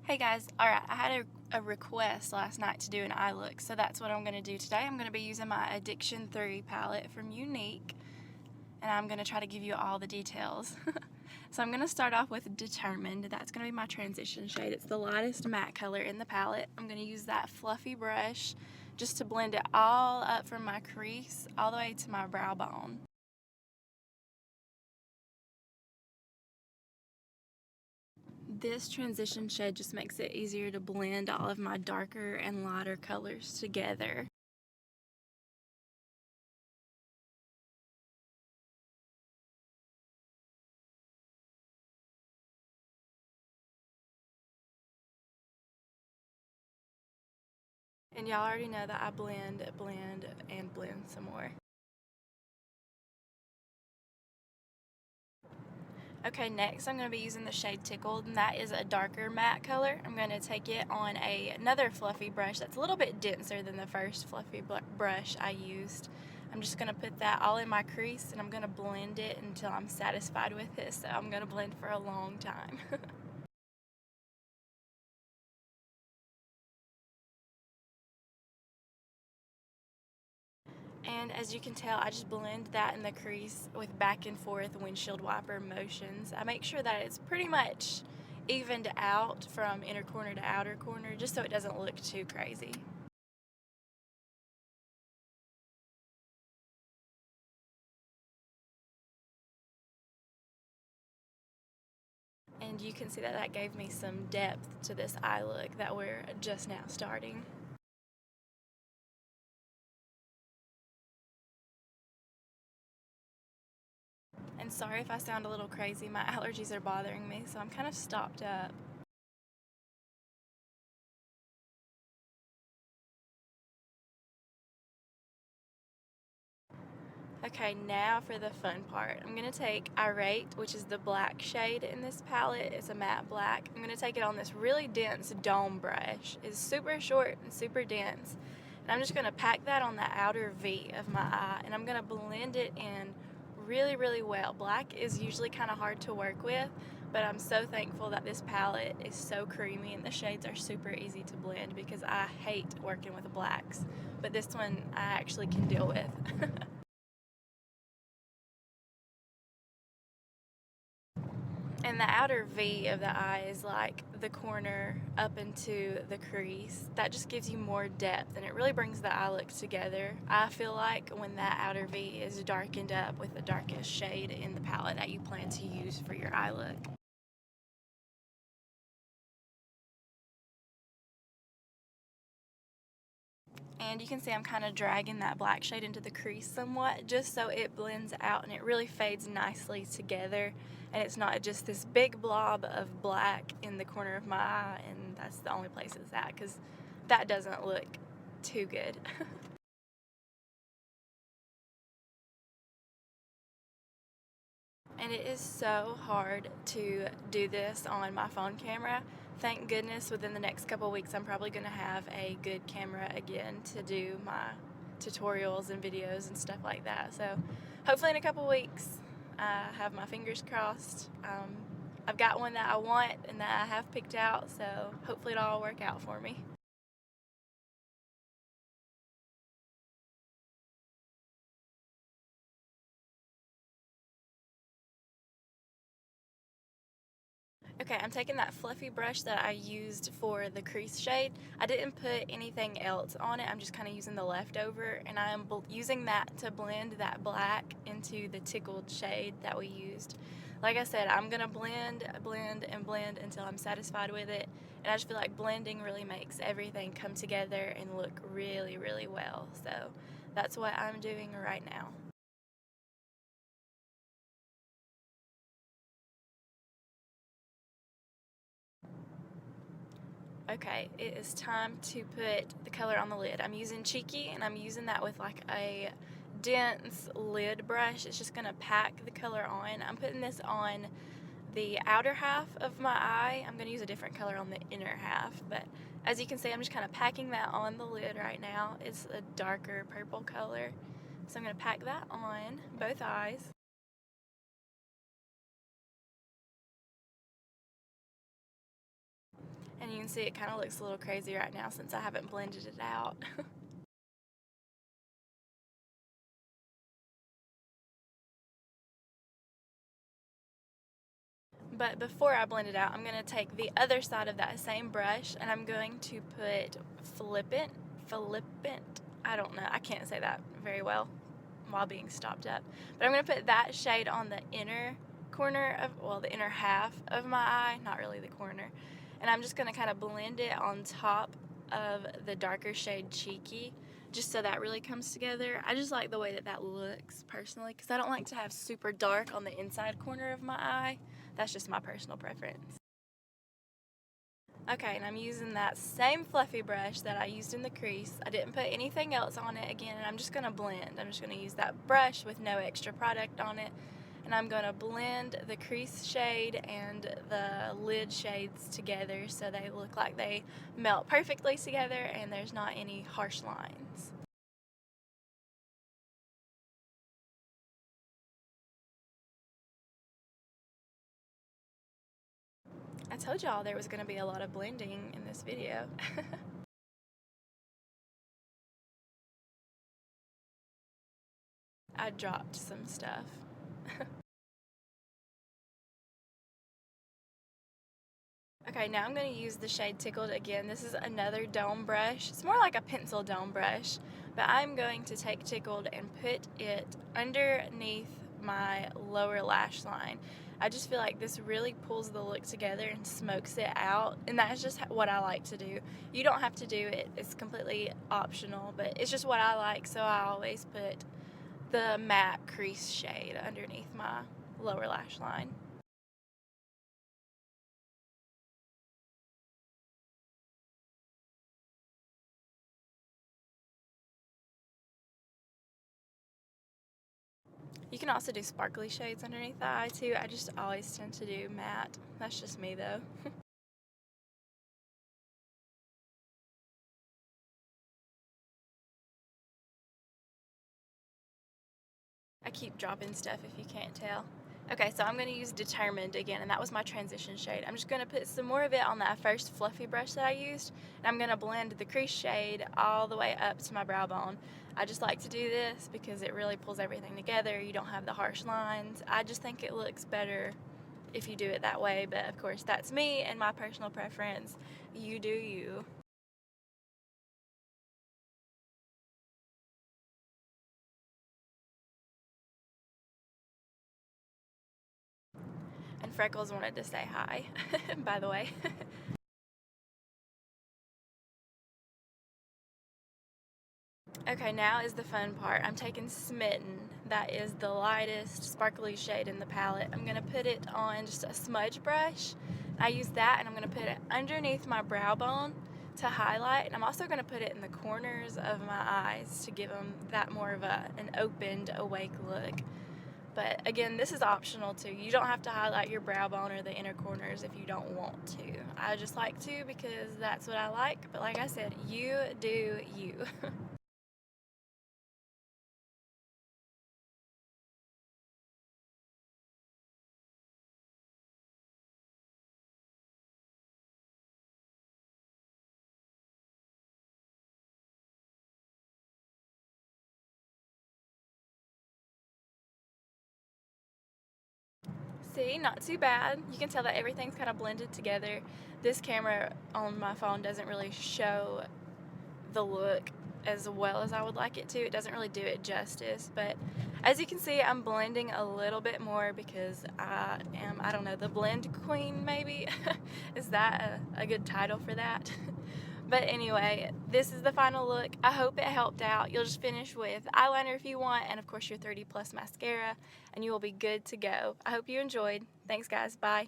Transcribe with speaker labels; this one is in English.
Speaker 1: Hey guys, alright, I had a request last night to do an eye look, so that's what I'm going to do today. I'm going to be using my Addiction 3 palette from Younique, and I'm going to try to give you all the details. So I'm going to start off with Determined. That's going to be my transition shade. It's the lightest matte color in the palette. I'm going to use that fluffy brush just to blend it all up from my crease all the way to my brow bone. This transition shade just makes it easier to blend all of my darker and lighter colors together. And y'all already know that I blend, and blend some more. Okay, next I'm going to be using the shade Tickled, and that is a darker matte color. I'm going to take it on another fluffy brush that's a little bit denser than the first fluffy brush I used. I'm just going to put that all in my crease, and I'm going to blend it until I'm satisfied with it, so I'm going to blend for a long time. And as you can tell, I just blend that in the crease with back and forth windshield wiper motions. I make sure that it's pretty much evened out from inner corner to outer corner, just so it doesn't look too crazy. And you can see that that gave me some depth to this eye look that we're just now starting. And sorry if I sound a little crazy, my allergies are bothering me, so I'm kind of stopped up. Okay, now for the fun part. I'm going to take Irate, which is the black shade in this palette. It's a matte black. I'm going to take it on this really dense dome brush. It's super short and super dense. And I'm just going to pack that on the outer V of my eye, and I'm going to blend it in really, really well. Black is usually kind of hard to work with, but I'm so thankful that this palette is so creamy and the shades are super easy to blend because I hate working with blacks. But this one I actually can deal with. And the outer V of the eye is like the corner up into the crease. That just gives you more depth, and it really brings the eye look together. I feel like when that outer V is darkened up with the darkest shade in the palette that you plan to use for your eye look. And you can see I'm kind of dragging that black shade into the crease somewhat, just so it blends out and it really fades nicely together, and it's not just this big blob of black in the corner of my eye and that's the only place it's at, because that doesn't look too good. And it is so hard to do this on my phone camera. Thank goodness within the next couple weeks I'm probably going to have a good camera again to do my tutorials and videos and stuff like that. So hopefully in a couple weeks I have my fingers crossed. I've got one that I want and that I have picked out, so hopefully it'll all work out for me. Okay, I'm taking that fluffy brush that I used for the crease shade. I didn't put anything else on it. I'm just kind of using the leftover, and I am using that to blend that black into the Tickled shade that we used. Like I said, I'm going to blend, and blend until I'm satisfied with it, and I just feel like blending really makes everything come together and look really, really well. So that's what I'm doing right now. Okay, it is time to put the color on the lid. I'm using Cheeky, and I'm using that with like a dense lid brush. It's just going to pack the color on. I'm putting this on the outer half of my eye. I'm going to use a different color on the inner half, but as you can see, I'm just kind of packing that on the lid right now. It's a darker purple color, so I'm going to pack that on both eyes. And you can see, it kind of looks a little crazy right now since I haven't blended it out. But before I blend it out, I'm going to take the other side of that same brush and I'm going to put flippant, I don't know, I can't say that very well while being stopped up. But I'm going to put that shade on the inner corner of, well, the inner half of my eye, not really the corner. And I'm just going to kind of blend it on top of the darker shade Cheeky, just so that really comes together. I just like the way that that looks personally, because I don't like to have super dark on the inside corner of my eye. That's just my personal preference. Okay, and I'm using that same fluffy brush that I used in the crease. I didn't put anything else on it again, and I'm just going to blend. I'm just going to use that brush with no extra product on it, and I'm going to blend the crease shade and the lid shades together so they look like they melt perfectly together and there's not any harsh lines. I told y'all there was going to be a lot of blending in this video. I dropped some stuff. Okay, now I'm going to use the shade Tickled again. This is another dome brush. It's more like a pencil dome brush, but I'm going to take Tickled and put it underneath my lower lash line. I just feel like this really pulls the look together and smokes it out, and that's just what I like to do. You don't have to do it. It's completely optional, but it's just what I like, so I always put the MAC crease shade underneath my lower lash line. You can also do sparkly shades underneath the eye too. I just always tend to do matte. That's just me though. I keep dropping stuff if you can't tell. Okay, so I'm going to use Determined again, and that was my transition shade. I'm just going to put some more of it on that first fluffy brush that I used, and I'm going to blend the crease shade all the way up to my brow bone. I just like to do this because it really pulls everything together. You don't have the harsh lines. I just think it looks better if you do it that way, but of course that's me and my personal preference. You do you. And Freckles wanted to say hi, by the way. Okay, now is the fun part. I'm taking Smitten. That is the lightest sparkly shade in the palette. I'm going to put it on just a smudge brush. I use that, and I'm going to put it underneath my brow bone to highlight. And I'm also going to put it in the corners of my eyes to give them that more of an opened, awake look. But again, this is optional too. You don't have to highlight your brow bone or the inner corners if you don't want to. I just like to because that's what I like. But like I said, you do you. See, not too bad. You can tell that everything's kind of blended together. This camera on my phone doesn't really show the look as well as I would like it to. It doesn't really do it justice, but as you can see, I'm blending a little bit more because I am, I don't know, the blend queen maybe? Is that a good title for that? But anyway, this is the final look. I hope it helped out. You'll just finish with eyeliner if you want, and of course your 30 plus mascara, and you will be good to go. I hope you enjoyed. Thanks guys, bye.